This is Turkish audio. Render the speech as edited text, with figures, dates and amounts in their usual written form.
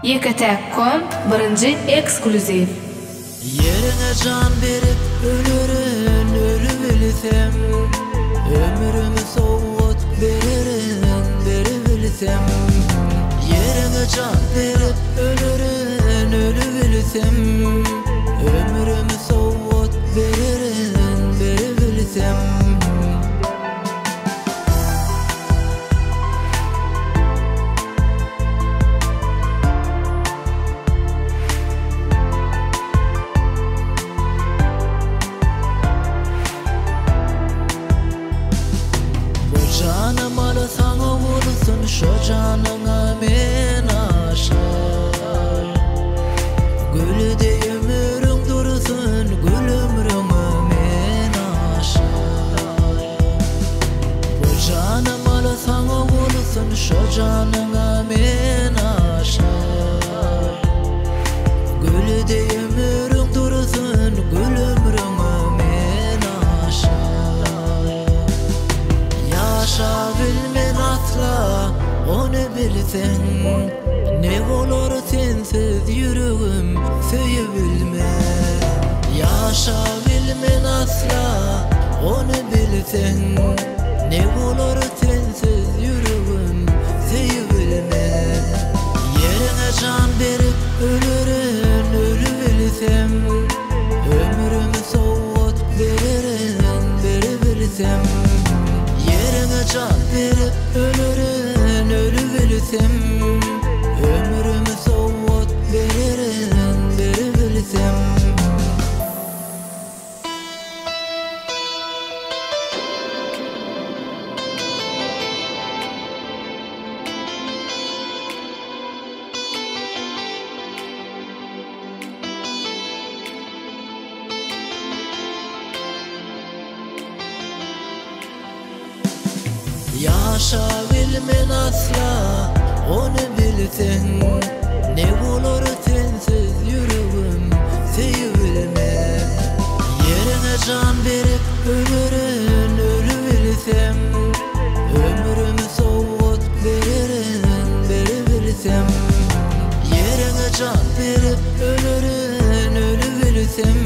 YKT.com birinci ekskluziv. Yerine can berip ölürün ölü bilsem, ömrümü soğut beri bilsem. Yerine can berip ölürün ölü bilsem, ömrümü soğut beri bilsem. Canım alı sana vursun, şu canına men aşar. Gülü de ömrün dursun, gül ömrümü men aşar. Bu canım alı sana vursun, şu canına men aşar. Gülü de ömrün dursun, gül ömrümü men aşar. Yaşa bilmen atla, onu bilsen, ne olur sensiz yüreğim söyleyebilme. Yaşa bilmen asla, onu bilsen, ne olur sensiz yüreğim söyleyebilme. Yerine can berip ölürün ölü bilsem, ömrümü soğut beri bilsem. Yerine can berip ölürün ölü bilsem, ömrümü soğut beri bilsem. Yaşa bilmen asla, onu bilsen, ne olur sensiz yüreğim sevilme. Yerine can berip ölürün ölü bilsem, ömrümü soğut beri bilsem. Yerine can berip ölürün ölü bilsem,